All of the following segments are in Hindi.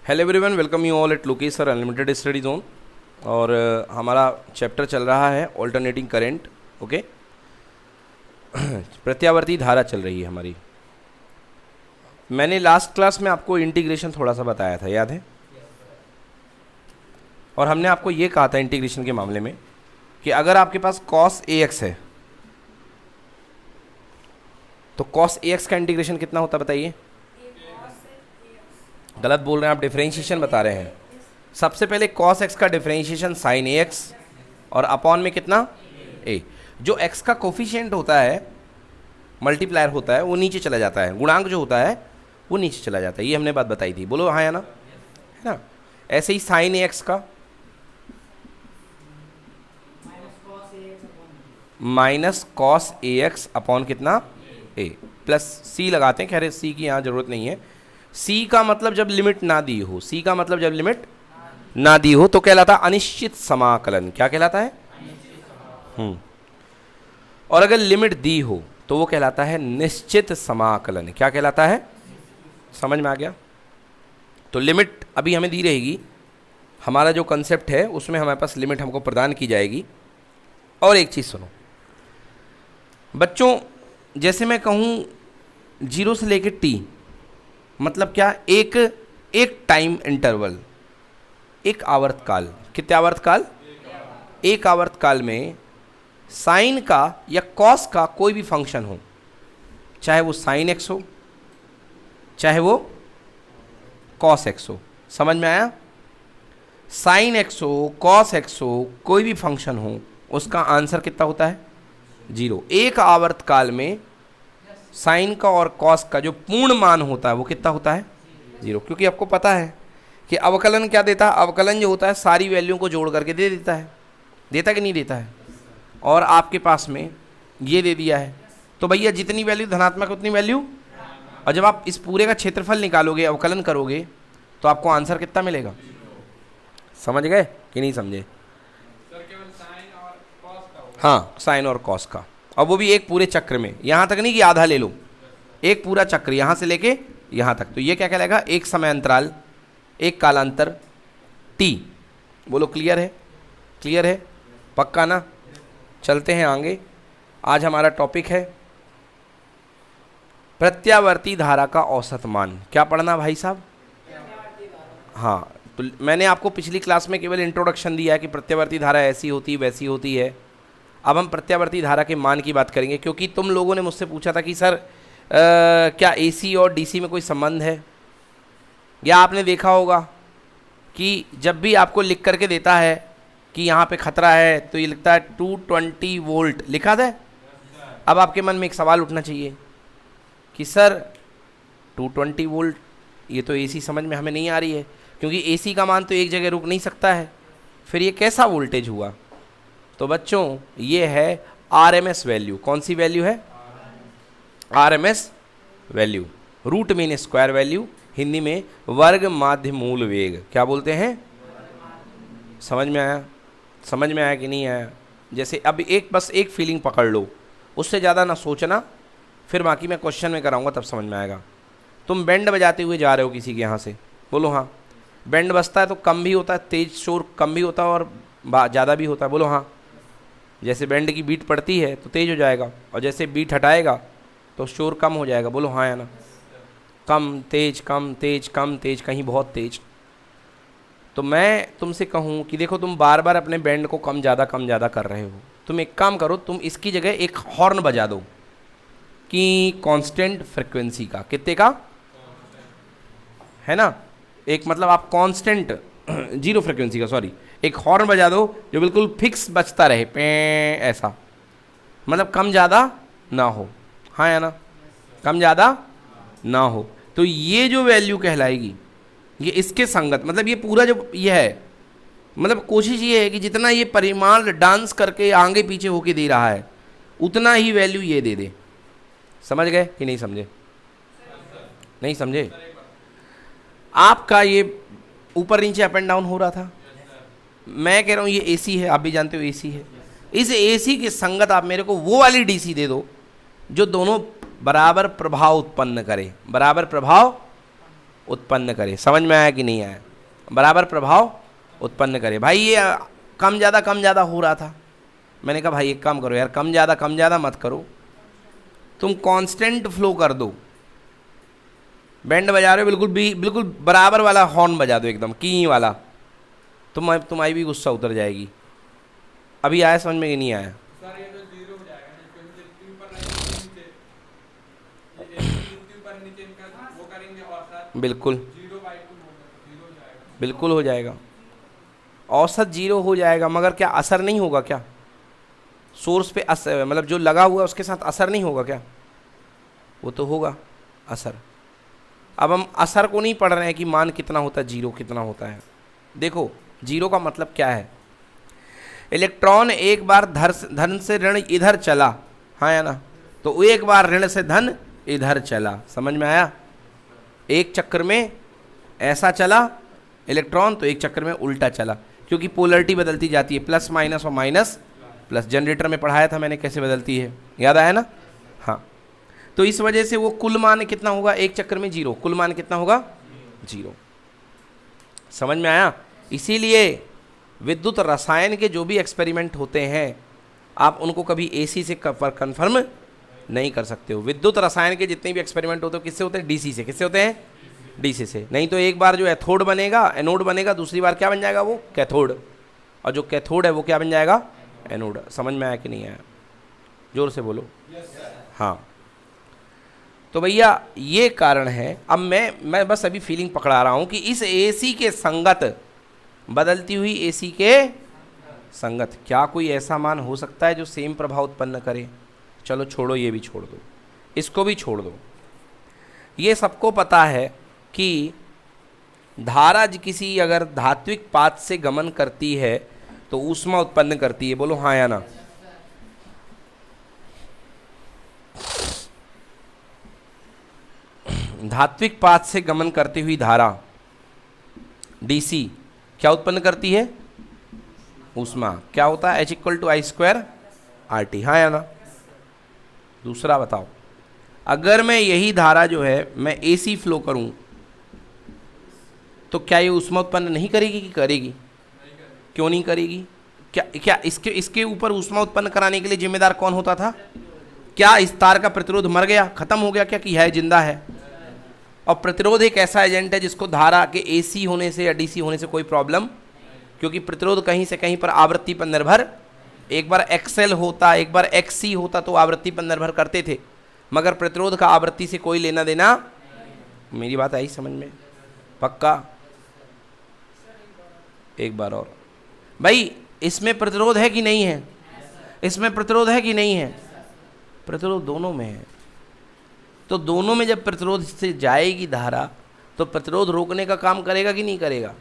Hello everyone, welcome you all at Lokesh sir unlimited study zone. और हमारा चैप्टर चल रहा है ऑल्टरनेटिंग करंट। ओके, प्रत्यावर्ती धारा चल रही है हमारी। मैंने लास्ट क्लास में आपको इंटीग्रेशन थोड़ा सा बताया था, याद है? और हमने आपको ये कहा था इंटीग्रेशन के मामले में कि अगर आपके पास cos ax है तो cos ax का इंटीग्रेशन कितना होता है बताइए? गलत बोल रहे हैं आप, डिफरेंशिएशन बता रहे हैं। सबसे पहले cos x का डिफरेंशिएशन sin ax और अपॉन में कितना a। जो x का कोफिशिएंट होता है, मल्टीप्लायर होता है, वो नीचे चला जाता है। गुणांक जो होता है वो नीचे चला जाता है। ये हमने बात बताई थी, बोलो हाँ या ना, है ना? ऐसे ही sin ax का माइनस cos ax अपॉन कितना a प्लस c लगाते हैं। खैर c की यहाँ जरूरत नहीं है। c का मतलब जब लिमिट ना दी हो, c का मतलब जब लिमिट ना दी हो तो कहलाता है अनिश्चित समाकलन। क्या कहलाता है? और अगर लिमिट दी हो तो वो कहलाता है निश्चित समाकलन। क्या कहलाता है? समझ में आ गया? तो लिमिट अभी हमें दी रहेगी। हमारा जो कंसेप्ट है उसमें हमारे पास लिमिट हमको प्रदान की जाएगी। और एक चीज़ सुनो बच्चों, जैसे मैं कहूँ 0 से लेकर t, मतलब क्या? एक टाइम इंटरवल, एक आवर्तकाल। कितने आवर्तकाल? एक आवर्तकाल में साइन का या कॉस का कोई भी फंक्शन हो, चाहे वो साइन एक्स हो चाहे वो कॉस एक्स हो। समझ में आया? साइन एक्स हो, कॉस एक्स हो, कोई भी फंक्शन हो, उसका आंसर कितना होता है? 0। एक आवर्तकाल में साइन का और कॉस का जो पूर्ण मान होता है वो कितना होता है? 0। क्योंकि आपको पता है कि अवकलन क्या देता है? अवकलन जो होता है सारी वैल्यू को जोड़ करके दे देता है। देता कि नहीं देता है? और आपके पास में ये दे दिया है तो भैया जितनी वैल्यू धनात्मक उतनी वैल्यू। और जब आप इस पूरे का क्षेत्रफल निकालोगे, अवकलन करोगे, तो आपको आंसर कितना मिलेगा? समझ गए कि नहीं समझे? हाँ, साइन और कॉस का, और वो भी एक पूरे चक्र में। यहाँ तक नहीं कि आधा ले लो, एक पूरा चक्र यहाँ से लेके यहाँ तक। तो ये क्या कहलाएगा? एक समय अंतराल, एक कालांतर t। बोलो क्लियर है? क्लियर है? पक्का ना? चलते हैं आगे। आज हमारा टॉपिक है प्रत्यावर्ती धारा का औसत मान। क्या पढ़ना भाई साहब? हाँ, तो मैंने आपको पिछली क्लास में केवल इंट्रोडक्शन दिया है कि प्रत्यावर्ती धारा ऐसी होती वैसी होती है। अब हम प्रत्यावर्ती धारा के मान की बात करेंगे, क्योंकि तुम लोगों ने मुझसे पूछा था कि सर क्या AC और DC में कोई संबंध है? या आपने देखा होगा कि जब भी आपको लिख करके देता है कि यहाँ पे खतरा है तो ये लिखता है 220 वोल्ट लिखा था। अब आपके मन में एक सवाल उठना चाहिए कि सर 220 वोल्ट, ये तो AC समझ में हमें नहीं आ रही है, क्योंकि AC का मान तो एक जगह रुक नहीं सकता है। फिर ये कैसा वोल्टेज हुआ? तो बच्चों ये है RMS वैल्यू। कौन सी वैल्यू है? RMS value, root mean square value, Hindi में वर्ग माध्य मूल वेग। क्या बोलते हैं? समझ में आया? समझ में आया कि नहीं आया? जैसे अब बस एक फीलिंग पकड़ लो, उससे ज़्यादा ना सोचना, फिर बाकी मैं क्वेश्चन में कराऊंगा तब समझ में आएगा। तुम बैंड बजाते हुए जा रहे हो किसी के यहाँ से, बोलो हाँ। बैंड बजता है तो कम भी होता है, तेज शोर कम भी होता है और ज़्यादा भी होता है, बोलो हाँ। जैसे बैंड की बीट पड़ती है तो तेज हो जाएगा, और जैसे बीट हटाएगा तो शोर कम हो जाएगा, बोलो हाँ या ना? कम तेज, कम तेज, कम तेज, कहीं बहुत तेज। तो मैं तुमसे कहूँ कि देखो तुम बार बार अपने बैंड को कम ज़्यादा कर रहे हो। तुम एक काम करो, तुम इसकी जगह एक हॉर्न बजा दो कि कांस्टेंट फ्रिक्वेंसी का। कितने का? है ना? एक मतलब आप कांस्टेंट 0 फ्रिक्वेंसी का, सॉरी, एक हॉर्न बजा दो जो बिल्कुल फिक्स बजता रहे, पे ऐसा, मतलब कम ज़्यादा ना हो। हाँ या ना? कम ज़्यादा ना हो। तो ये जो वैल्यू कहलाएगी ये इसके संगत, मतलब ये पूरा जो ये है, मतलब कोशिश ये है कि जितना ये परिमाण डांस करके आगे पीछे होके दे रहा है उतना ही वैल्यू ये दे दे। समझ गए कि नहीं समझे? नहीं समझे? आपका ये ऊपर नीचे अप एंड डाउन हो रहा था। मैं कह रहा हूँ ये AC है, आप भी जानते हो AC है। इस AC के संगत आप मेरे को वो वाली DC दे दो जो दोनों बराबर प्रभाव उत्पन्न करे, बराबर प्रभाव उत्पन्न करे। समझ में आया कि नहीं आया? बराबर प्रभाव उत्पन्न करे। भाई ये कम ज़्यादा हो रहा था, मैंने कहा भाई एक काम करो यार, कम ज़्यादा मत करो, तुम कांस्टेंट फ्लो कर दो। बैंड बजा रहे हो, बिल्कुल बराबर वाला हॉर्न बजा दो, एकदम की वाला, तुम्हारी भी गुस्सा उतर जाएगी। अभी आया समझ में कि नहीं आया? सर ये तो जीरो हो जाएगा ना, क्योंकि जितनी ऊपर रहेंगे नीचे, जितनी ऊपर नीचे इनका वो करेंगे औसत बिल्कुल 0/2 जीरो हो जाएगा। बिल्कुल हो जाएगा, औसत जीरो हो जाएगा, मगर क्या असर नहीं होगा क्या? सोर्स पे असर, मतलब जो लगा हुआ है उसके साथ असर नहीं होगा क्या? वो तो होगा असर। अब हम असर को नहीं पढ़ रहे हैं कि मान कितना होता है, जीरो कितना होता है। देखो जीरो का मतलब क्या है, इलेक्ट्रॉन एक बार धन से ऋण इधर चला, हाँ या ना, तो एक बार ऋण से धन इधर चला। समझ में आया? एक चक्कर में ऐसा चला इलेक्ट्रॉन, तो एक चक्कर में उल्टा चला, क्योंकि पोलरिटी बदलती जाती है, प्लस माइनस और माइनस प्लस। जनरेटर में पढ़ाया था मैंने कैसे बदलती है, याद आया ना? हाँ, तो इस वजह से वो कुल मान कितना होगा, एक चक्कर में जीरो, कुल मान कितना होगा, जीरो। समझ में आया? इसीलिए विद्युत रसायन के जो भी एक्सपेरिमेंट होते हैं, आप उनको कभी एसी से कंफर्म नहीं कर सकते हो। विद्युत रसायन के जितने भी एक्सपेरिमेंट होते हैं किससे होते हैं, डीसी से। किससे होते हैं, डीसी से। नहीं तो एक बार जो एथोड बनेगा, एनोड बनेगा, दूसरी बार क्या बन जाएगा, वो कैथोड, और जो कैथोड है वो क्या बन जाएगा, एनोड। समझ में आया कि नहीं आया? जोर से बोलो। हाँ, तो भैया ये कारण है। अब मैं बस अभी फीलिंग पकड़ा रहा हूँ कि इस एसी के संगत, बदलती हुई एसी के संगत, क्या कोई ऐसा मान हो सकता है जो सेम प्रभाव उत्पन्न करे? चलो छोड़ो, ये भी छोड़ दो, इसको भी छोड़ दो। ये सबको पता है कि धारा किसी अगर धात्विक पाथ से गमन करती है तो ऊष्मा उत्पन्न करती है। बोलो हाँ या ना? धात्विक पाथ से गमन करती हुई धारा डीसी क्या उत्पन्न करती है, ऊष्मा। क्या होता है, H=I²RT, हाँ या ना? दूसरा बताओ, अगर मैं यही धारा जो है मैं एसी फ्लो करूं तो क्या ये ऊष्मा उत्पन्न नहीं करेगी कि करेगी? क्यों नहीं करेगी? क्या इसके ऊपर ऊष्मा उत्पन्न कराने के लिए जिम्मेदार कौन होता था? क्या इस तार का प्रतिरोध मर गया, खत्म हो गया क्या, कि है जिंदा है? और प्रतिरोध एक ऐसा एजेंट है जिसको धारा के एसी होने से या डीसी होने से कोई प्रॉब्लम, क्योंकि प्रतिरोध कहीं से कहीं पर आवृत्ति पर निर्भर, एक बार एक्सएल होता, एक बार एक्ससी होता तो आवृत्ति पर निर्भर करते थे, मगर प्रतिरोध का आवृत्ति से कोई लेना देना। मेरी बात आई समझ में? पक्का? एक बार और भाई, इसमें प्रतिरोध है कि नहीं है? इसमें प्रतिरोध है कि नहीं है? प्रतिरोध दोनों में है। तो दोनों में जब प्रतिरोध से जाएगी धारा, तो प्रतिरोध रोकने का काम करेगा कि नहीं करेगा?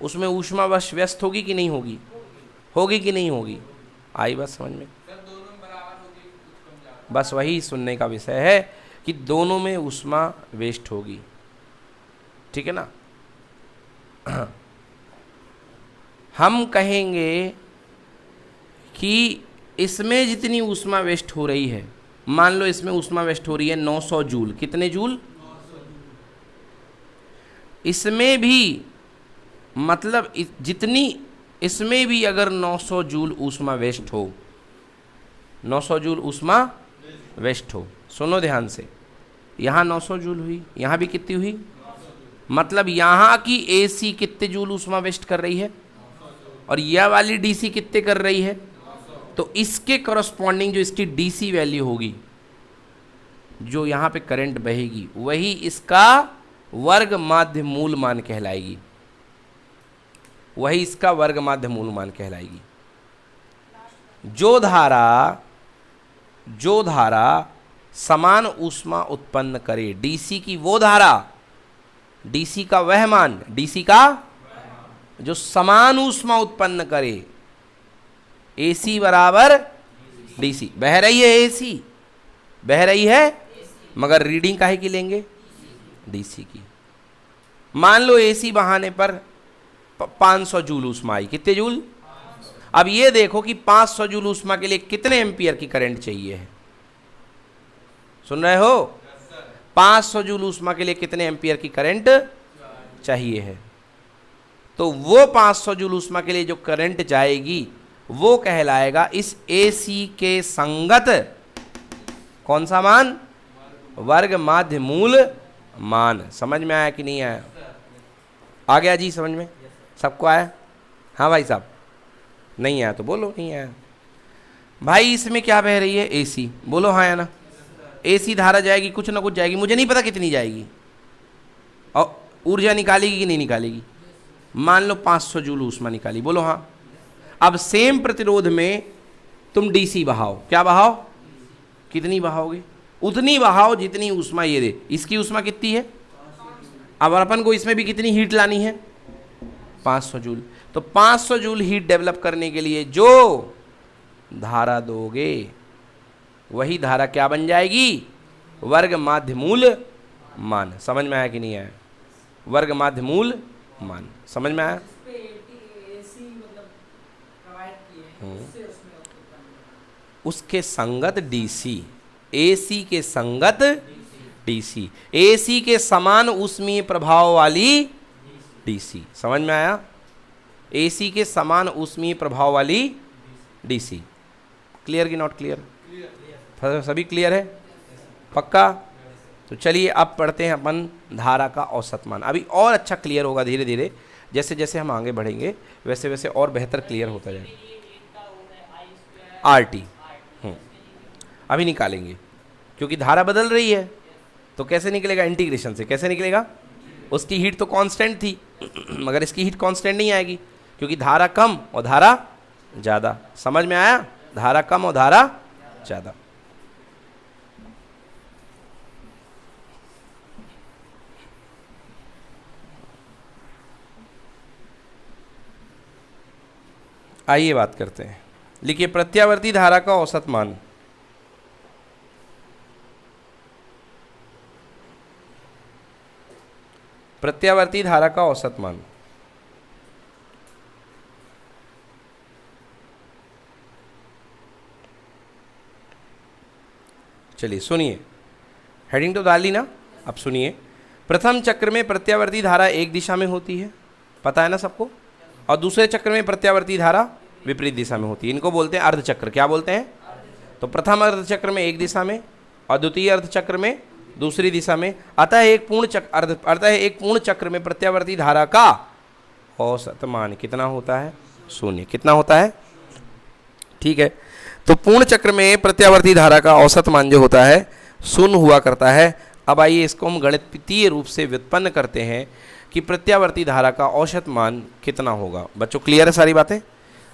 उसमें ऊष्मा बस व्यस्त होगी कि नहीं होगी? होगी कि नहीं होगी? आई बात समझ में? बस वही सुनने का विषय है कि दोनों में ऊष्मा वेस्ट होगी, ठीक है ना? हम कहेंगे कि इसमें जितनी ऊष्मा वेस्ट हो रही है, मान लो इसमें ऊष्मा वेस्ट हो रही है 900 जूल। कितने जूल? इसमें भी मतलब जितनी, इसमें भी अगर 900 जूल ऊष्मा वेस्ट हो, 900 जूल ऊष्मा वेस्ट हो, सुनो ध्यान से, यहाँ 900 जूल हुई, यहाँ भी कितनी हुई? मतलब यहाँ की एसी कितने जूल ऊष्मा वेस्ट कर रही है, और यह वाली डीसी कितने कर रही है? तो इसके करस्पॉन्डिंग जो इसकी डीसी वैल्यू होगी, जो यहाँ पे करंट बहेगी, वही इसका वर्ग माध्य मूल मान कहलाएगी, वही इसका वर्ग माध्य मूल मान कहलाएगी। जो धारा समान ऊष्मा उत्पन्न करे, डीसी की वो धारा, डीसी का वह मान, डीसी का जो समान ऊष्मा उत्पन्न करे, एसी बराबर डीसी। बह रही है एसी, बह रही है, मगर रीडिंग काहे की लेंगे? डीसी की। मान लो एसी बहाने पर 500 जूल ऊष्मा आई। कितने जूल? अब ये देखो कि 500 जूल ऊष्मा के लिए कितने एम्पियर की करंट चाहिए है। सुन रहे हो? 500 जूल ऊष्मा के लिए कितने एम्पियर की करंट चाहिए है। तो वो 500 जूल ऊष्मा के लिए जो करंट जाएगी वो कहलाएगा इस AC के संगत कौन सा मान? वर्ग माध्य मूल मान। समझ में आया कि नहीं आया? आ गया जी समझ में? सबको आया? हाँ भाई साहब, नहीं आया तो बोलो नहीं आया। भाई इसमें क्या बह रही है? AC। बोलो हाँ या ना? AC धारा जाएगी, कुछ ना कुछ जाएगी, मुझे नहीं पता कितनी जाएगी, और ऊर्जा निकालेगी कि नहीं निकालेगी। मान लो 500 जूल ऊष्मा निकाली, बोलो हाँ। अब सेम प्रतिरोध में तुम DC बहाओ, क्या बहाओ? कितनी बहाओगे? उतनी बहाओ जितनी ऊष्मा ये दे। इसकी ऊष्मा कितनी है? अब अपन को इसमें भी कितनी हीट लानी है? 500 जूल। तो 500 जूल हीट डेवलप करने के लिए जो धारा दोगे वही धारा क्या बन जाएगी? वर्ग माध्य मूल मान। समझ में आया कि नहीं आया? वर्ग माध्य मूल मान। समझ में आया? उसके संगत DC, AC के संगत DC, AC के समान ऊष्मीय प्रभाव वाली DC। समझ में आया? AC के समान ऊष्मीय प्रभाव वाली DC। क्लियर कि नॉट क्लियर? सभी क्लियर है? पक्का? तो चलिए अब पढ़ते हैं अपन धारा का औसत मान। अभी और अच्छा क्लियर होगा धीरे धीरे, जैसे जैसे हम आगे बढ़ेंगे वैसे वैसे और बेहतर क्लियर होता जाएगा। RT अभी निकालेंगे क्योंकि धारा बदल रही है, तो कैसे निकलेगा? इंटीग्रेशन से। कैसे निकलेगा? उसकी हीट तो कांस्टेंट थी मगर इसकी हीट कांस्टेंट नहीं आएगी क्योंकि धारा कम और धारा ज़्यादा। समझ में आया? धारा कम और धारा ज़्यादा। आइए बात करते हैं। लिखिए प्रत्यावर्ती धारा का औसत मान। प्रत्यावर्ती धारा का औसत मान। चलिए सुनिए, हेडिंग तो डाल ली ना? अब सुनिए। प्रथम चक्र में प्रत्यावर्ती धारा एक दिशा में होती है, पता है ना सबको, और दूसरे चक्र में प्रत्यावर्ती धारा विपरीत दिशा में होती है। इनको बोलते हैं अर्धचक्र। क्या बोलते हैं? तो प्रथम अर्धचक्र में एक दिशा में और द्वितीय अर्धचक्र में दूसरी दिशा में। अतः एक पूर्ण चक्र में प्रत्यावर्ती धारा का औसत मान कितना होता है? शून्य। कितना होता है? ठीक है, तो पूर्ण चक्र में प्रत्यावर्ती धारा का औसत मान जो होता है शून्य हुआ करता है। अब आइए इसको हम गणितीय रूप से व्युत्पन्न करते हैं कि प्रत्यावर्ती धारा का औसत मान कितना होगा। बच्चों क्लियर है सारी बातें?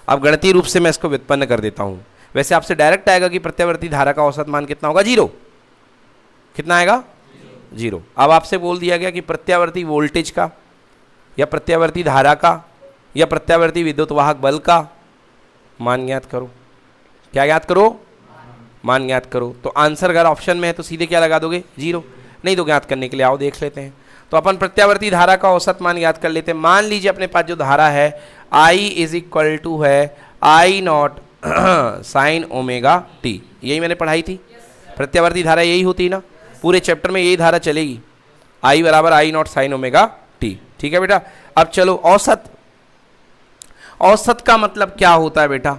अब गणितीय रूप से मैं इसको व्युत्पन्न कर देता हूँ। वैसे आपसे डायरेक्ट आएगा कि प्रत्यावर्ती धारा का औसत मान कितना होगा? 0। कितना आएगा? 0। अब आपसे बोल दिया गया कि प्रत्यावर्ती वोल्टेज का या प्रत्यावर्ती धारा का या प्रत्यावर्ती विद्युत वाहक बल का मान ज्ञात करो। क्या ज्ञात करो? मान ज्ञात करो। तो आंसर अगर ऑप्शन में है तो सीधे क्या लगा दोगे? 0। नहीं तो ज्ञात करने के लिए आओ देख लेते हैं। तो अपन प्रत्यावर्ती धारा का औसत मान ज्ञात कर लेते हैं। मान लीजिए अपने पास जो धारा है I इज इक्वल टू है I not sine omega T. यही मैंने पढ़ाई थी। प्रत्यावर्ती धारा यही होती है ना, पूरे चैप्टर में यही धारा चलेगी। I बराबर I not sine omega T. ठीक है बेटा। अब चलो औसत। औसत का मतलब क्या होता है बेटा?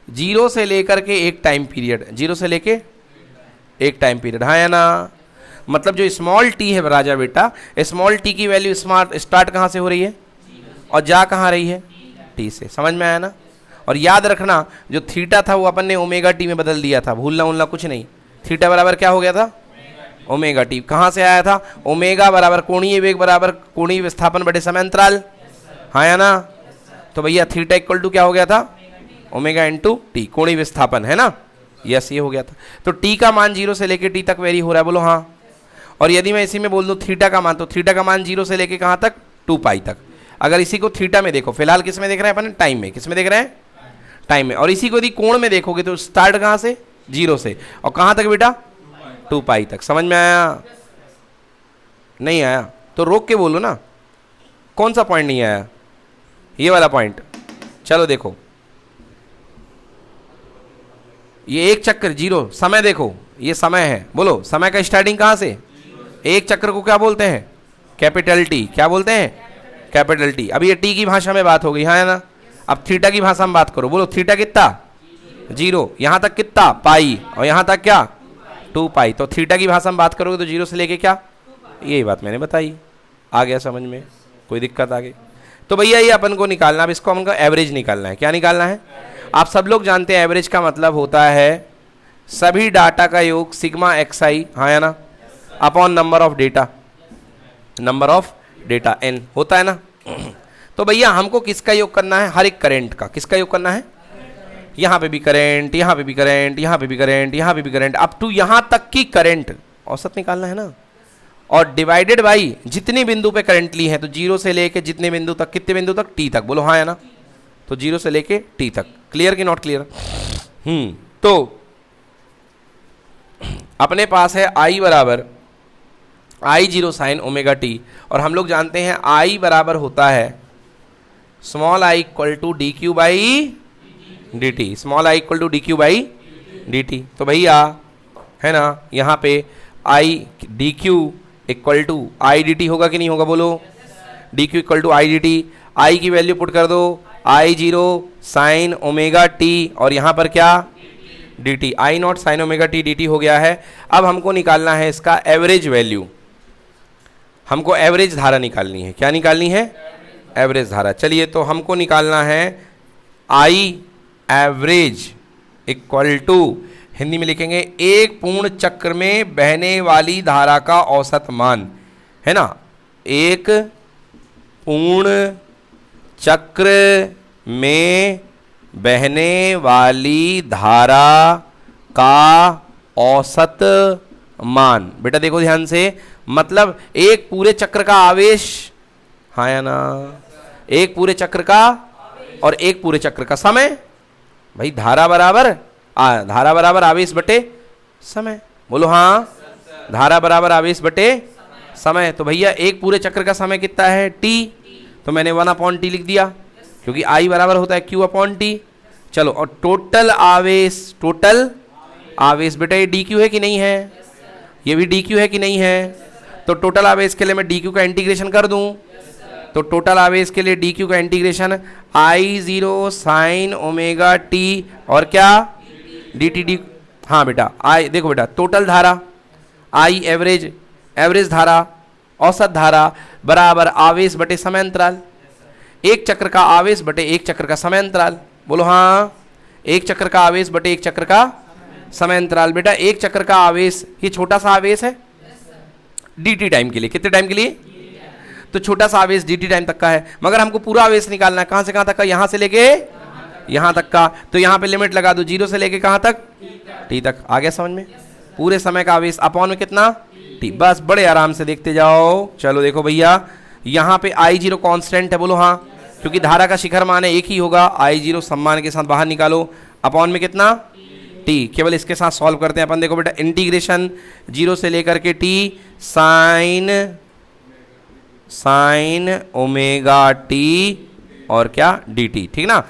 0 से लेकर के एक टाइम पीरियड। 0 से लेके एक टाइम पीरियड, हाँ या ना? मतलब जो स्मॉल टी है राजा बेटा, स्मॉल टी की वैल्यू स्टार्ट कहाँ से हो रही है और जा कहाँ रही है? टी से। समझ में आया ना? और याद रखना जो थीटा था वो अपन ने ओमेगा टी में बदल दिया था, भूलना उलना कुछ नहीं। थीटा बराबर क्या हो गया था? Omega T. कहाँ से आया था? ओमेगा बराबर कोणीय वेग बराबर कोणीय विस्थापन बटे समय अंतराल, हाँ या ना? तो भैया थीटा इक्वल टू क्या हो गया था? ओमेगा इंटू टी, कोणीय विस्थापन, है ना? यस, ये हो गया था। तो टी का मान 0 से लेके टी तक वेरी हो रहा है, बोलो हाँ। और यदि मैं इसी में बोल दूं थीटा का मान, तो थीटा का मान 0 से लेके कहाँ तक? 2 पाई तक। अगर इसी को थीटा में देखो, फिलहाल किस में देख रहे हैं अपन? टाइम में। किस में देख रहे हैं? टाइम में। और इसी को यदि कोण में देखोगे तो स्टार्ट कहाँ से? 0 से और कहाँ तक बेटा? 2 पाई तक। समझ में आया? नहीं आया तो रोक के बोलो ना। कौन सा पॉइंट नहीं आया? ये वाला पॉइंट। चलो देखो, ये एक चक्कर 0, समय देखो, ये समय है। बोलो समय का स्टार्टिंग कहाँ से? एक चक्र को क्या बोलते हैं? कैपिटल टी, क्या बोलते हैं? Capital T. अब ये टी की भाषा में बात हो गई, हाँ है ना। अब थीटा की भाषा में बात करो, बोलो थीटा कितना? 0। यहाँ तक कितना? पाई, और यहाँ तक क्या? 2 पाई। तो थीटा की भाषा में बात करोगे तो 0 से लेके क्या? यही बात मैंने बताई। आ गया समझ में? कोई दिक्कत आ गई? तो भैया ये अपन को निकालना, अब इसको हमको एवरेज निकालना है। क्या निकालना है? आप सब लोग जानते हैं एवरेज का मतलब होता है सभी डाटा का योग सिग्मा xi, हाँ या ना, upon number of data, number of data n होता है ना। तो भैया हमको किसका योग करना है? हर एक करंट का। किसका योग करना है? यहाँ पे भी करंट, यहाँ पे भी करंट, यहाँ पे भी करंट, यहाँ पे भी करंट, अप टू यहाँ तक की करंट औसत निकालना है ना। और डिवाइडेड बाई जितने बिंदु पे करंट ली है, तो 0 से लेके जितने बिंदु तक, कितने बिंदु तक? t तक, बोलो हाँ या ना। तो 0 से लेके t तक। क्लियर कि नॉट क्लियर? तो अपने पास है I बराबर I0 साइन ओमेगा टी, और हम लोग जानते हैं I बराबर होता है small i equal to D Q by D T, small i equal to D Q by D T. तो भैया है ना, यहाँ पे I D Q equal to I D T होगा कि नहीं होगा? बोलो D Q equal to I D T. I की वैल्यू पुट कर दो, I0 साइन ओमेगा टी, और यहाँ पर क्या? D T. I not sine omega T D T हो गया है। अब हमको निकालना है इसका एवरेज वैल्यू, हमको एवरेज धारा निकालनी है। क्या निकालनी है? एवरेज धारा। चलिए, तो हमको निकालना है I average equal to, Hindi में लिखेंगे एक पूर्ण चक्र में बहने वाली धारा का औसत मान, है ना। एक पूर्ण चक्र में बहने वाली धारा का औसत मान। बेटा देखो ध्यान से, मतलब एक पूरे चक्र का आवेश, हाँ या ना, एक पूरे चक्र का और एक पूरे चक्र का समय। भाई धारा बराबर धारा बराबर आवेश बटे समय, बोलो हाँ। धारा बराबर आवेश बटे समय। तो भैया एक पूरे चक्र का समय कितना है? t। तो मैंने 1/t लिख दिया, क्योंकि I बराबर होता है q/t। चलो, और टोटल आवेश बेटा ये dq है कि नहीं है? ये भी dq है कि नहीं है? तो टोटल आवेश के लिए मैं dq का इंटीग्रेशन कर दूं, तो टोटल आवेश के लिए dq का integration I0 sign omega t और क्या? dt D. हाँ बेटा, I देखो बेटा, टोटल धारा I एवरेज धारा, औसत धारा बराबर आवेश बटे समय अंतराल। एक चक्र का आवेश बटे एक चक्र का समय अंतराल, बोलो हाँ। एक चक्र का आवेश बटे एक चक्र का समय अंतराल। बेटा एक चक्र का आवेश, ये छोटा सा आवेश है dt टाइम के लिए। कितने टाइम के लिए? तो छोटा सा आवेश dt टाइम तक का है, मगर हमको पूरा आवेश निकालना है। कहां से कहां तक का? यहां से लेके यहां तक का। तो यहां पे लिमिट लगा दो, 0 से लेके कहां तक? t तक। आ गया समझ में? पूरे समय का आवेश अपॉन में कितना? t। बस बड़े आराम से देखते जाओ। चलो देखो भैया, यहाँ पे I0 कांस्टेंट है, बोलो हाँ, क्योंकि धारा का शिखर मान है एक ही होगा। I0 सम्मान के साथ बाहर निकालो, अपॉन में कितना? t। केवल इसके साथ सॉल्व करते हैं अपन। देखो बेटा, इंटीग्रेशन 0 से लेकर के t साइन ओमेगा t और क्या? dt, ठीक ना।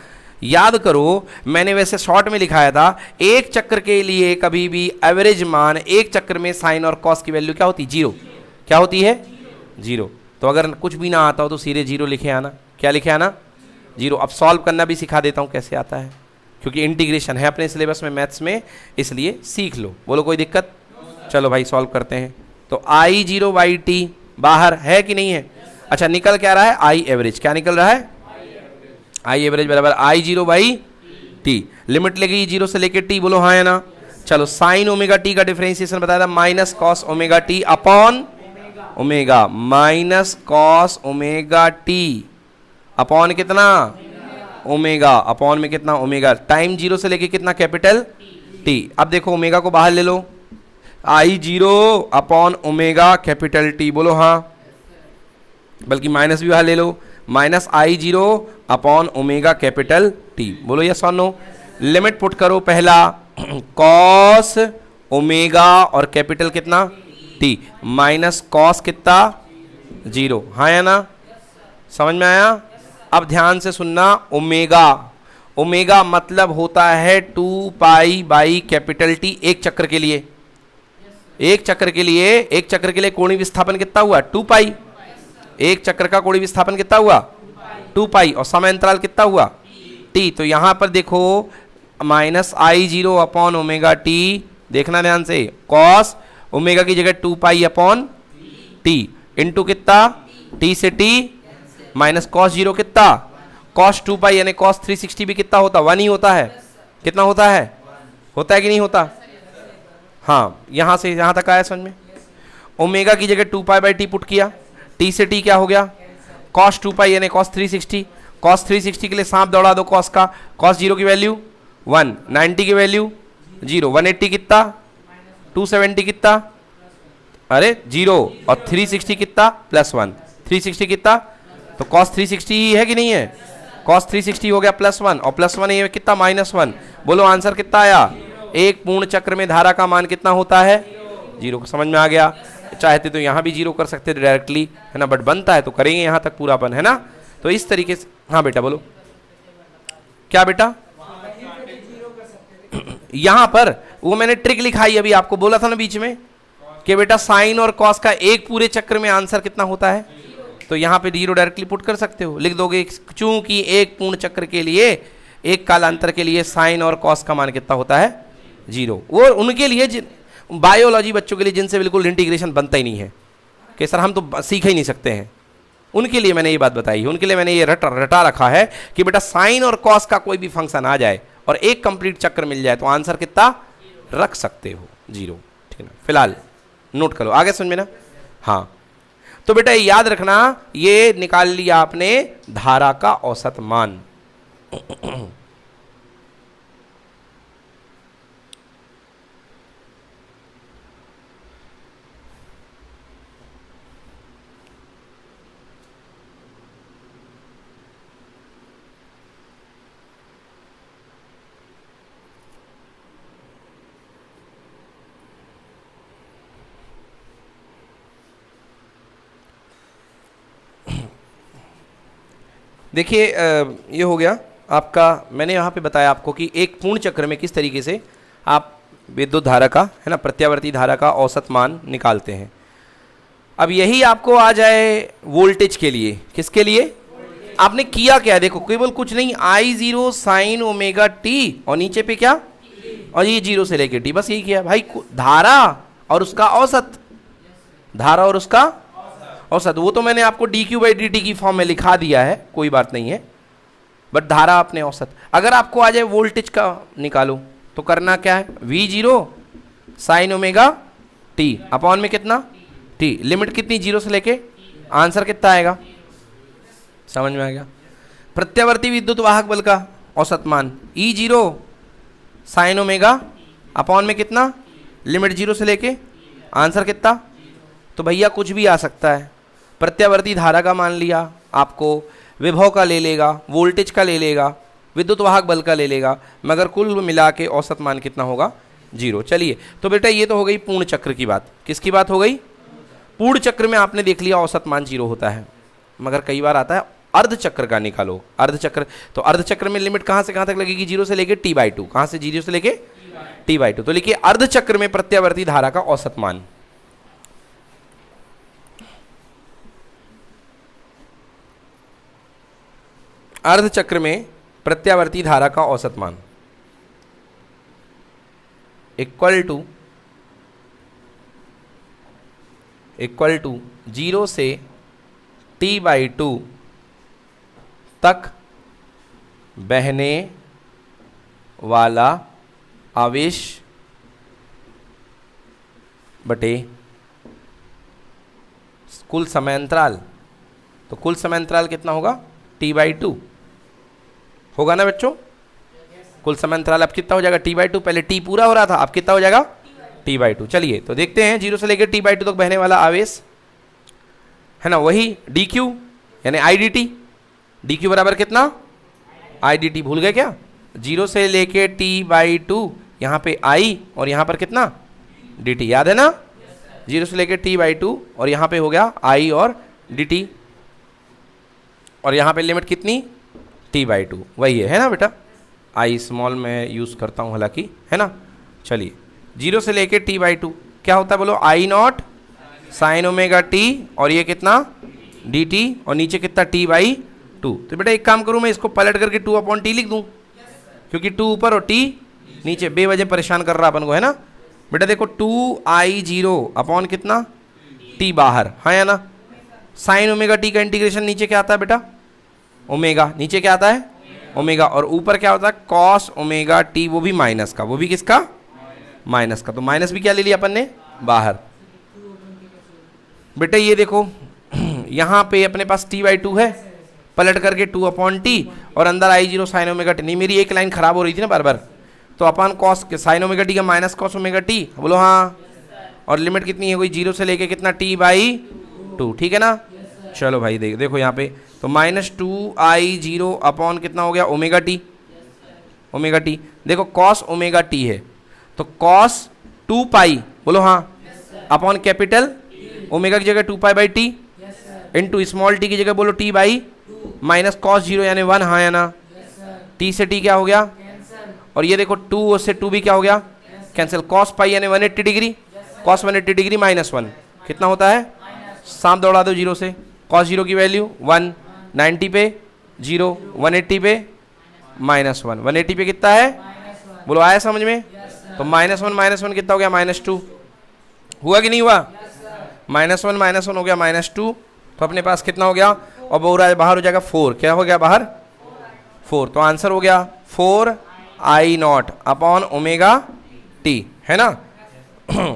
याद करो, मैंने वैसे शॉर्ट में लिखाया था, एक चक्र के लिए कभी भी एवरेज मान, एक चक्र में साइन और कॉस की वैल्यू क्या होती? 0। क्या होती है? 0। तो अगर कुछ भी ना आता हो तो सीधे 0 लिखे आना। क्या लिखे आना? 0। अब सॉल्व करना भी सिखा देता हूँ कैसे आता है, क्योंकि इंटीग्रेशन है अपने सिलेबस में मैथ्स में, इसलिए सीख लो। बोलो कोई दिक्कत? चलो भाई सॉल्व करते हैं। तो I0/t बाहर है कि नहीं है? अच्छा, निकल क्या रहा है? I average. क्या निकल रहा है? I एवरेज बराबर I0/t। लिमिट लगी 0 से लेके t, बोलो हाँ है ना। चलो, साइन ओमेगा t का डिफरेंशिएशन बताया था minus cos omega t upon omega, minus cos omega t upon कितना? ओमेगा, अपॉन में कितना? ओमेगा। टाइम 0 से लेके कितना? Capital t। अब देखो ओमेगा को बाहर ले लो, I0 upon omega capital t, बोलो हाँ। बल्कि माइनस भी बाहर ले लो, minus I0 upon omega capital t, बोलो यस और नो। लिमिट पुट करो, पहला कॉस ओमेगा और कैपिटल कितना? t, माइनस कॉस कितना? 0, हाँ या ना। समझ में आया? अब ध्यान से सुनना, ओमेगा मतलब होता है 2 पाई बाई कैपिटल T एक चक्र के लिए। एक चक्र के लिए कोणीय विस्थापन कितना हुआ? 2 पाई। एक चक्र का कोणीय विस्थापन कितना हुआ 2 पाई और समय अंतराल कितना हुआ t। तो यहां पर देखो -I0 अपॉन ओमेगा टी, देखना ध्यान से, कॉस ओमेगा की जगह 2 पाई अपॉन टी इंटू कितना t से t माइनस कॉस 0 कितना कॉस 2 पाई यानी कॉस 360 भी कितना होता 1 ही होता है। कितना होता है कि नहीं होता? हाँ, यहां से यहां तक आया समझ में। ओमेगा की जगह 2 पाई बाई टी पुट किया, टी से टी क्या हो गया कॉस 2 पाई यानी कॉस 360। कॉस 360 के लिए सांप दौड़ा दो कॉस का, कॉस 0 की वैल्यू 1, 90 की वैल्यू 0, 180 कितना 270 कितना अरे 0 और 360 कितना +1, 360 कितना तो कॉस 360 ही है कि नहीं है, कॉस 360 हो गया +1 और +1 ये कितना -1। बोलो आंसर कितना आया? एक पूर्ण चक्र में धारा का मान कितना होता है 0। समझ में आ गया? चाहते तो यहाँ भी 0 कर सकते डायरेक्टली, है ना, बट बनता है तो करेंगे यहाँ तक पूरापन, है ना। तो इस तरीके से, हाँ बेटा बोलो क्या बेटा? यहां पर वो मैंने ट्रिक लिखाई अभी, आपको बोला था ना बीच में कि बेटा साइन और कॉस का एक पूरे चक्र में आंसर कितना होता है, तो यहां पे 0 डायरेक्टली पुट कर सकते हो, लिख दोगे चूंकि एक पूर्ण चक्र के लिए, एक कालांतर के लिए साइन और कॉस का मान कितना होता है 0। वो उनके लिए बायोलॉजी बच्चों के लिए जिनसे बिल्कुल इंटीग्रेशन बनता ही नहीं है कि सर हम तो सीख ही नहीं सकते हैं, उनके लिए मैंने ये बात बताई है, उनके लिए मैंने ये रटा रखा है कि बेटा साइन और कॉस का कोई भी फंक्शन आ जाए और एक कंप्लीट चक्र मिल जाए तो आंसर कितना रख सकते हो 0। ठीक है ना, फिलहाल नोट करो, आगे समझ में ना। हाँ, तो बेटा याद रखना, ये निकाल लिया आपने धारा का औसत मान। देखिए ये हो गया आपका, मैंने यहाँ पे बताया आपको कि एक पूर्ण चक्र में किस तरीके से आप विद्युत धारा का, है ना, प्रत्यावर्ती धारा का औसत मान निकालते हैं। अब यही आपको आ जाए वोल्टेज के लिए, किसके लिए? आपने किया क्या, देखो केवल कुछ नहीं, I0 साइन ओमेगा टी और नीचे पे क्या और ये 0 से लेके टी, बस यही किया भाई। धारा और उसका औसत, धारा और उसका औसत, वो तो मैंने आपको dq/dt की फॉर्म में लिखा दिया है, कोई बात नहीं है, बट धारा आपने औसत। अगर आपको आ जाए वोल्टेज का निकालो तो करना क्या है, V0 sine omega T upon में कितना t, लिमिट कितनी 0 से लेके, आंसर कितना आएगा, समझ में आ गया। प्रत्यावर्ती विद्युत वाहक बल का औसत मान E0 साइन ओमेगा अपॉन में कितना, लिमिट 0 से लेके, आंसर कितना, तो भैया कुछ भी आ सकता है। प्रत्यावर्ती धारा का मान लिया, आपको विभव का ले लेगा, वोल्टेज का ले लेगा, विद्युत वाहक बल का ले लेगा, मगर कुल मिला के औसत मान कितना होगा 0। चलिए, तो बेटा ये तो हो गई पूर्ण चक्र की बात। किसकी बात हो गई? पूर्ण चक्र में आपने देख लिया औसत मान 0 होता है, मगर कई बार आता है अर्ध चक्र का निकालो। अर्ध चक्र, तो अर्ध चक्र में लिमिट कहाँ से कहाँ तक लगेगी, 0 से लेके t/2, कहाँ से 0 से लेके t/2। तो लिखिए अर्ध चक्र में प्रत्यावर्ती धारा का औसत मान, अर्ध चक्र में प्रत्यावर्ती धारा का औसत मान इक्वल टू 0 से t/2 तक बहने वाला आवेश बटे कुल समय अंतराल। तो कुल समय अंतराल कितना होगा, t/2 होगा ना बच्चों। कुल समय अंतराल अब कितना हो जाएगा, t/2, पहले t पूरा हो रहा था, अब कितना हो जाएगा t/2। चलिए तो देखते हैं, 0 से लेकर t/2 तक बहने वाला आवेश, है ना, वही dq यानी IDT। dq बराबर कितना, IDT भूल गए क्या, 0 से लेके t/2, यहाँ पे I और यहाँ पर कितना dt, याद है ना, 0 से लेके t/2 और यहाँ पे हो गया I और dt, और यहाँ पे लिमिट कितनी t/2, वही है ना बेटा, I स्मॉल में यूज़ करता हूँ हालांकि, है ना। चलिए 0 से लेके t/2 क्या होता है बोलो, I0 साइन ओमेगा टी और ये कितना डी टी और नीचे कितना टी बाई टू। तो बेटा एक काम करूँ मैं इसको पलट करके 2/t लिख दूँ, क्योंकि 2 ऊपर और t नीचे, बेवजह परेशान कर रहा अपन को, है ना बेटा। देखो 2I0 अपॉन कितना t बाहर, हाँ या ना। साइन ओमेगा टी का इंटीग्रेशन नीचे क्या आता है बेटा, ओमेगा, नीचे क्या आता है ओमेगा, और ऊपर क्या होता है कॉस ओमेगा टी, वो भी माइनस का, वो भी किसका माइनस का। तो माइनस भी क्या ले लिया अपन ने बाहर। बेटा ये देखो यहाँ पे अपने पास t/2 है, पलट करके 2/t और अंदर I0 साइन ओमेगा टी। नहीं मेरी एक लाइन खराब हो रही थी ना बार बार, तो अपन कॉस के साइन ओमेगा टी का माइनस कॉस ओमेगा टी, बोलो हाँ। और लिमिट कितनी है, कोई 0 से लेके कितना t/2, ठीक है ना। चलो भाई देखो यहाँ पे, तो -2I0 अपॉन कितना हो गया ओमेगा टी, ओमेगा टी। देखो कॉस ओमेगा टी है, तो कॉस 2π, बोलो हाँ, अपॉन कैपिटल ओमेगा की जगह 2π/t इंटू स्मॉल टी की जगह बोलो t/, माइनस कॉस 0 यानी 1, हाँ या ना। t से t क्या हो गया, और ये देखो 2 से 2 भी क्या हो गया कैंसिल। कॉस पाई यानी 180 डिग्री, कॉस 180 डिग्री -1 कितना होता है, सांप दौड़ा दो 0 से। कॉस 0 की वैल्यू 1, 90 पे 0, 180 पे -1, 180 पे कितना है, बोलो आया समझ में। तो -1 कितना हो गया -2, हुआ कि नहीं हुआ, -1 हो गया -2, तो अपने पास कितना हो गया, और बाहर हो जाएगा 4, क्या हो गया बाहर 4। तो आंसर हो गया 4I0 अपॉन ओमेगा टी, है ना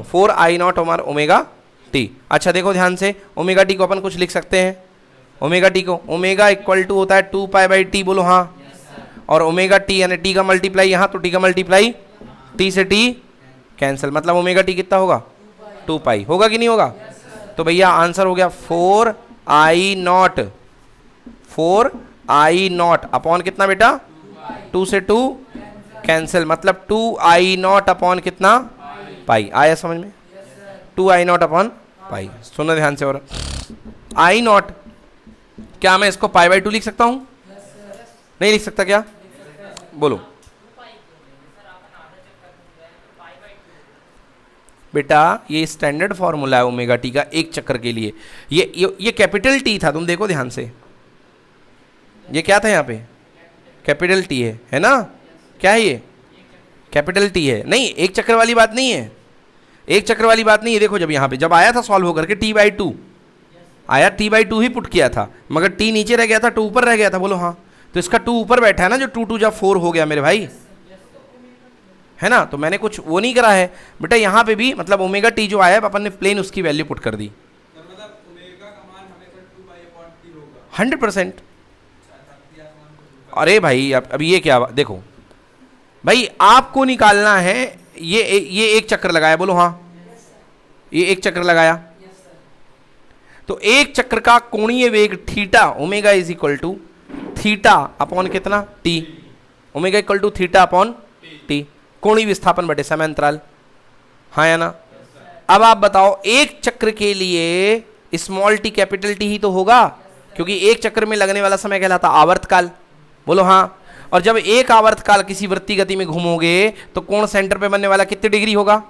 4I0 ओवर ओमेगा टी। अच्छा देखो ध्यान से, ओमेगा टी को अपन कुछ लिख सकते हैं, ओमेगा टी को, ओमेगा इक्वल टू होता है 2π/t, बोलो हाँ। और ओमेगा टी यानी टी का मल्टीप्लाई यहाँ, तो टी का मल्टीप्लाई टी से टी कैंसिल, मतलब ओमेगा टी कितना होगा 2π, होगा कि नहीं होगा। तो भैया आंसर हो गया 4I0, 4I0 अपॉन कितना बेटा 2 से 2 कैंसिल, मतलब 2I0 अपॉन कितना पाई। आया समझ में, 2I0 अपॉन पाई। सुनो ध्यान से, और I0 क्या मैं इसको π/2 लिख सकता हूँ, नहीं लिख सकता क्या, बोलो बेटा। ये स्टैंडर्ड फॉर्मूला है ओमेगा टी का एक चक्कर के लिए। ये कैपिटल टी था, तुम देखो ध्यान से, ये क्या था यहाँ पे कैपिटल टी है ना, क्या है ये कैपिटल टी है, नहीं एक चक्कर वाली बात नहीं है, एक चक्कर वाली बात नहीं है। देखो जब यहाँ पे जब आया था सॉल्व होकर के t/2 आया, t/2 ही पुट किया था, मगर t नीचे रह गया था, 2 ऊपर रह गया था, बोलो हाँ। तो इसका 2 ऊपर बैठा है ना, जो 2 2 जा 4 हो गया मेरे भाई, है ना। तो मैंने कुछ वो नहीं करा है बेटा, यहाँ पे भी मतलब ओमेगा टी जो आया अपन ने प्लेन उसकी वैल्यू पुट कर दी, मतलब ओमेगा का मान हमेशा 2π/t होगा 100%। अरे भाई अब ये क्या, देखो भाई आपको निकालना है, ये एक चक्कर लगाया, बोलो हाँ, ये एक चक्कर लगाया, तो एक चक्र का कोणीय वेग theta, omega is equal to theta upon कितना T, omega equal to theta upon T, कोणीय विस्थापन बटे समय अंतराल, हाँ या ना। अब आप बताओ एक चक्र के लिए स्मॉल टी कैपिटल टी ही तो होगा, क्योंकि एक चक्र में लगने वाला समय कहलाता आवर्तकाल, बोलो हाँ। और जब एक आवर्तकाल किसी वृत्तीय गति में घूमोगे तो कोण सेंटर पे बनने वाला कितने डिग्री होगा,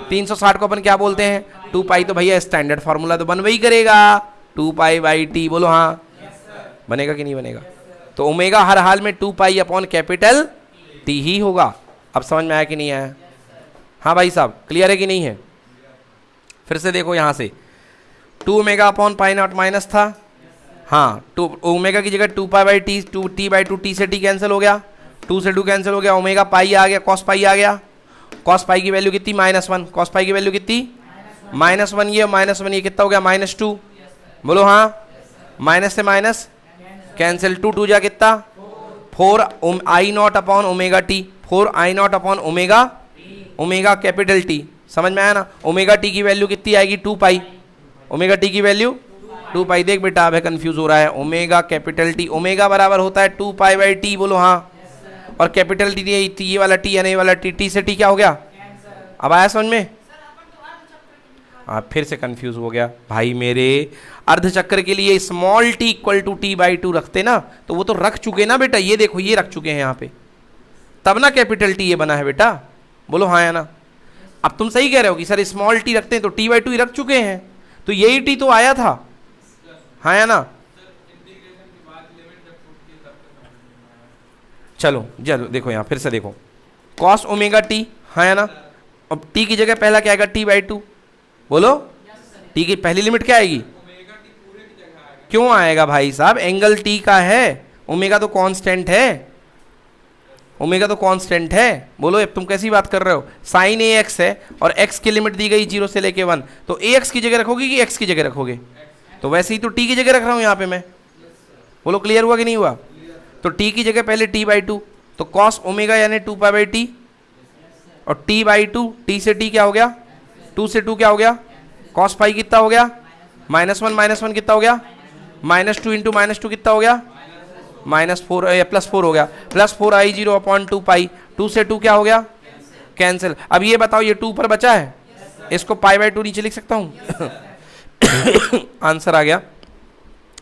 360 को अपन क्या बोलते हैं 2π। तो भैया स्टैंडर्ड फॉर्मूला तो बनवा ही करेगा 2π/t, बोलो हाँ, बनेगा कि नहीं बनेगा। तो ओमेगा हर हाल में 2π अपॉन कैपिटल टी ही होगा। अब समझ में आया कि नहीं आया, हाँ भाई साहब क्लियर है कि नहीं है। फिर से देखो यहाँ से 2 ओमेगा अपॉन π0 माइनस था, हाँ 2 ओमेगा की जगह 2π/t, 2t/2, t से t कैंसिल हो गया, 2 से 2 कैंसिल हो गया, ओमेगा पाई आ गया, कॉस पाई आ गया, कॉस पाई की वैल्यू कितनी -1, कॉस पाई की वैल्यू कितनी -1, ये -1 ये कितना हो गया -2, बोलो हाँ, माइनस से माइनस कैंसिल, 2 2 जा कितना 4I0 upon omega T, 4I0 upon omega capital T, समझ में आया ना। ओमेगा टी की वैल्यू कितनी आएगी 2π, ओमेगा टी की वैल्यू 2π। देख बेटा अब कंफ्यूज हो रहा है, ओमेगा कैपिटल टी, ओमेगा बराबर होता है 2π/t, बोलो हाँ, और कैपिटल टी ये वाला टी यानी ये वाला टी, टी से टी क्या हो गया, अब आया समझ में। फिर से कंफ्यूज हो गया भाई मेरे, अर्धचक्र के लिए small T equal to t/2 रखते ना, तो वो तो रख चुके ना बेटा, ये देखो ये रख चुके हैं यहाँ पे, तब ना कैपिटल टी ये बना है बेटा, बोलो हाँ या ना। अब तुम सही कह रहे हो कि सर स्मॉल टी रखते हैं तो t/2 ही रख चुके हैं, तो यही टी तो आया था, हाँ या ना? सर इंटीग्रेशन के बाद लिमिट जब छूटती है तब तक समझ नहीं आया। चलो चलो देखो यहाँ फिर से देखो, कॉस ओमेगा टी, हाँ या ना? अब टी की जगह पहला क्या आएगा? T by two. बोलो, टी की पहली लिमिट क्या आएगी? ओमेगा टी पूरे की जगह आएगा। क्यों आएगा भाई साहब? एंगल टी का है, ओमेगा तो कांस्टेंट है, ओमेगा तो कांस्टेंट है। बोलो अब तुम कैसी बात कर रहे हो? साइन ए एक्स है और एक्स की लिमिट दी गई 0 से लेके 1, तो ए एक्स की जगह रखोगे कि एक्स की जगह रखोगे? तो वैसे ही तो टी की जगह रख रहा हूँ यहाँ पे मैं। बोलो क्लियर हुआ कि नहीं हुआ? तो टी की जगह पहले टी बाई टू, तो कॉस ओमेगा यानी 2 पाई बाई टी, और टी बाई टू, टी से टी क्या हो गया? 2 से 2 क्या हो गया? कॉस पाई कितना हो गया? -1 कितना हो गया? -2 इंटू -2 कितना हो गया? -4 या +4 हो गया, +4 आई 0 अपॉन 2 पाई, 2 से 2 क्या हो गया? कैंसिल। अब ये बताओ ये 2 ऊपर बचा है, इसको पाई बाई 2 नीचे लिख सकता हूँ? आंसर आ गया,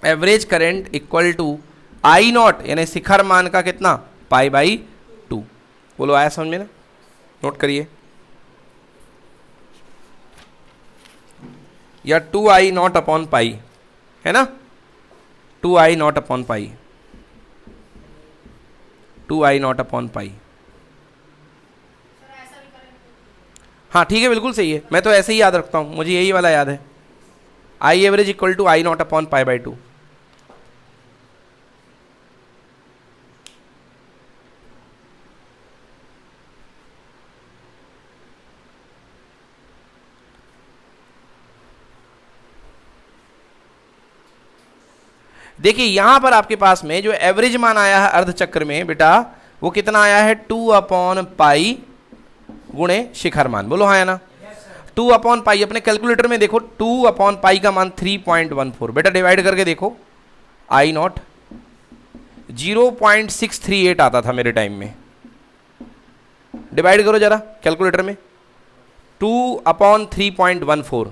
average current equal to I naught यानी शिखर मान का कितना? Pi by 2। बोलो आया समझ में ना? नोट करिए, या 2i नॉट अपॉन पाई है ना, 2i not upon pi, 2i not upon पाई। हाँ ठीक है, बिल्कुल सही है, मैं तो ऐसे ही याद रखता हूँ, मुझे यही वाला याद है, I average equal to I naught upon pi by 2। देखिए यहां पर आपके पास में जो एवरेज मान आया है अर्धचक्र में बेटा, वो कितना आया है? 2 अपॉन पाई गुणे शिखर मान। बोलो हाँ या ना? 2 अपॉन पाई, अपने कैलकुलेटर में देखो 2 अपॉन पाई का मान 3.14, बेटा डिवाइड करके देखो, आई नॉट 0.638 आता था मेरे टाइम में, डिवाइड करो जरा कैलकुलेटर में, 2 अपॉन 3.14,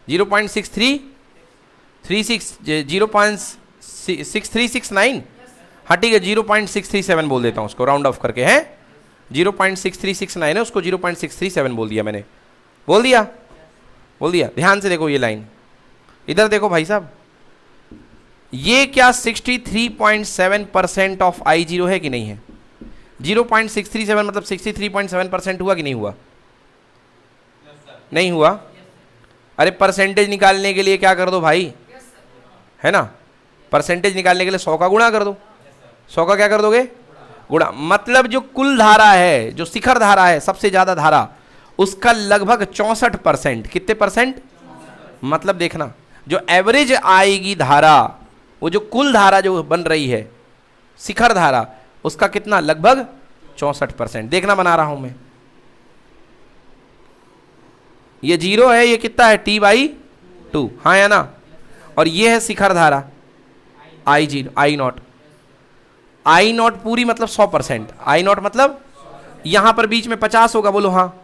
0.6369। हाँ ठीक है, 0.637 बोल देता हूँ उसको, राउंड ऑफ करके है, 0.6369 है, उसको 0.637 बोल दिया मैंने, बोल दिया, बोल दिया। ध्यान से देखो ये लाइन, इधर देखो भाई साहब, ये क्या 63.7% ऑफ I0 है कि नहीं है? 0.637 मतलब 63.7% हुआ कि नहीं हुआ? नहीं हुआ। अरे परसेंटेज निकालने के लिए क्या कर दो भाई, है ना, परसेंटेज निकालने के लिए 100 का गुणा कर दो, 100 का क्या कर दोगे? गुणा। मतलब जो कुल धारा है, जो शिखर धारा है, सबसे ज्यादा धारा, उसका लगभग 64%, कितने परसेंट? मतलब देखना जो एवरेज आएगी धारा, वो जो कुल धारा जो बन रही है शिखर धारा, उसका कितना? लगभग 64%। देखना बना रहा हूं मैं, ये 0 है, ये कितना है? t बाई 2, हाँ या ना? और ये है शिखर धारा I0, I not, I not पूरी मतलब 100%, आई नॉट मतलब यहां पर बीच में 50 होगा, बोलो हाँ,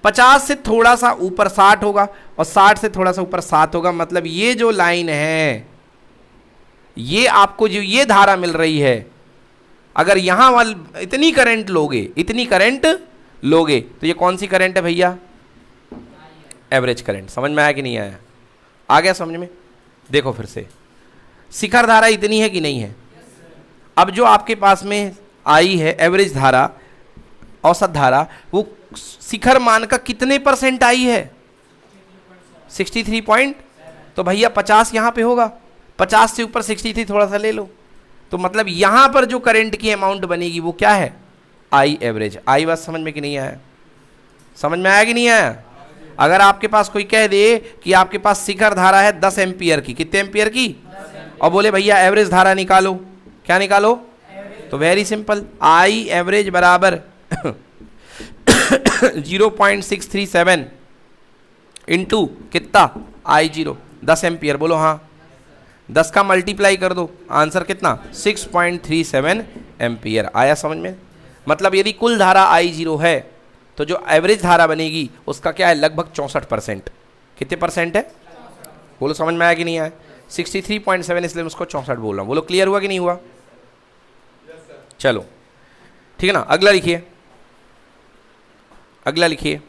50 से थोड़ा सा ऊपर 60 होगा, और 60 से थोड़ा सा ऊपर 7 होगा, मतलब ये जो लाइन है, ये आपको जो ये धारा मिल रही है, अगर यहां वाल इतनी करंट लोगे, इतनी करंट लोगे, तो ये कौन सी करंट है भैया? Average current. समझ में आया कि नहीं आया? आ गया समझ में? देखो फिर से, शिखर धारा इतनी है कि नहीं है? अब जो आपके पास में आई है एवरेज धारा, औसत धारा, वो शिखर मान का कितने परसेंट आई है? 63 पॉइंट, तो भैया 50 यहां पे होगा, 50 से ऊपर 63 थोड़ा सा ले लो, तो मतलब यहां पर जो करंट की अमाउंट बनेगी वो क्या है? I average. आई बात समझ में कि नहीं आया? समझ में आया कि नहीं आया? अगर आपके पास कोई कह दे कि आपके पास शिखर धारा है 10 एम्पियर की, कितने एम्पियर की, और बोले भैया एवरेज धारा निकालो, क्या निकालो? तो वेरी सिंपल, आई एवरेज बराबर 0.637 इंटू कितना? I0, 10 ampere. बोलो हाँ, 10 का मल्टीप्लाई कर दो, आंसर कितना? 6.37 एम्पियर। आया समझ में? मतलब यदि कुल धारा I0 है, तो जो एवरेज धारा बनेगी उसका क्या है? लगभग 64%। कितने परसेंट है? बोलो समझ में आया कि नहीं आया? 63.7, इसलिए मैं उसको 64 बोल रहा हूँ। बोलो क्लियर हुआ कि नहीं हुआ? चलो ठीक है ना, अगला लिखिए, अगला लिखिए।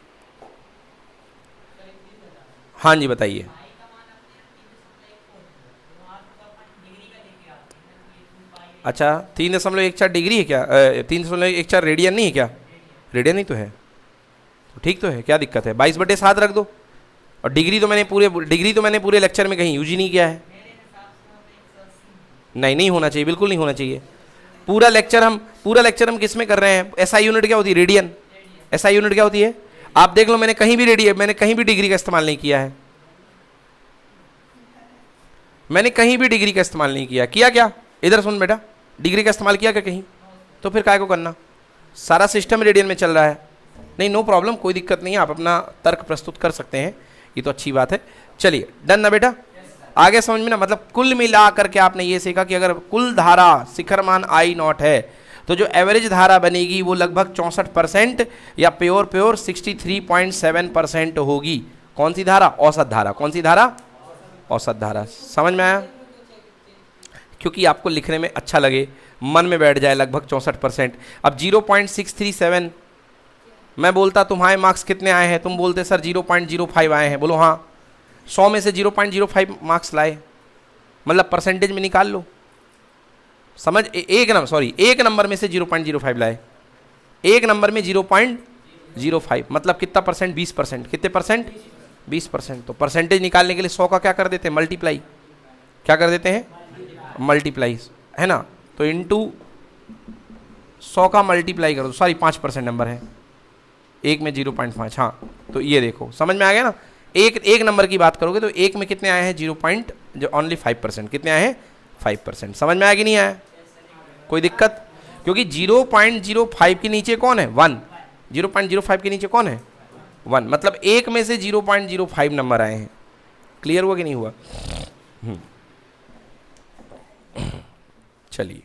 हाँ जी बताइए। अच्छा 3.14 डिग्री है क्या? 3.14 रेडियन नहीं है क्या? रेडियन ही तो है, तो ठीक तो है, क्या दिक्कत है? 22/7 रख दो। और डिग्री तो मैंने पूरे लेक्चर में कहीं यूज ही नहीं किया है। नहीं होना चाहिए, बिल्कुल नहीं होना चाहिए। पूरा लेक्चर हम किस में कर रहे हैं? एसआई यूनिट क्या होती है? रेडियन। एसआई यूनिट क्या होती है? आप देख लो, मैंने कहीं भी डिग्री का इस्तेमाल नहीं किया है। मैंने कहीं भी डिग्री का इस्तेमाल नहीं किया। किया क्या? इधर सुन बेटा, डिग्री का इस्तेमाल किया क्या कहीं? तो फिर काय को करना? सारा सिस्टम रेडियन में चल रहा है। नहीं, नो प्रॉब्लम, कोई दिक्कत नहीं है, आप अपना तर्क प्रस्तुत कर सकते हैं, ये तो अच्छी बात है। चलिए डन ना बेटा? आगे समझ में ना, मतलब कुल मिला करके आपने ये सीखा कि अगर कुल धारा शिखर मान I0 है तो जो एवरेज धारा बनेगी वो लगभग 64% या प्योर 63.7% होगी। कौन सी धारा? औसत धारा। कौन सी धारा? औसत धारा। समझ में आया? क्योंकि आपको लिखने में अच्छा लगे, मन में बैठ जाए, लगभग 64%। अब 0.637 मैं बोलता तुम्हारे मार्क्स कितने आए हैं, तुम बोलते सर 0.05 आए हैं। बोलो हाँ, 100 में से 0.05 मार्क्स लाए, मतलब परसेंटेज में निकाल लो। समझ? एक नंबर में से 0.05 लाए, एक नंबर में 0.05 मतलब कितना परसेंट? 20%। कितने परसेंट? 20%। तो परसेंटेज निकालने के लिए 100 का क्या कर देते हैं? मल्टीप्लाई। क्या कर देते हैं? मल्टीप्लाई, है ना? तो इंटू 100 का मल्टीप्लाई कर दो। सॉरी 5% नंबर है, एक में 0.5। हाँ, तो ये देखो समझ में आ गया ना? एक नंबर की बात करोगे तो एक में कितने आए हैं? ओनली 5%। कितने आए हैं? 5%। समझ में आया कि नहीं आया? कोई दिक्कत? क्योंकि 0.05 के नीचे कौन है? 1। 0.05 के नीचे कौन है? 1। मतलब एक में से 0.05 नंबर आए हैं। क्लियर हुआ कि नहीं हुआ? चलिए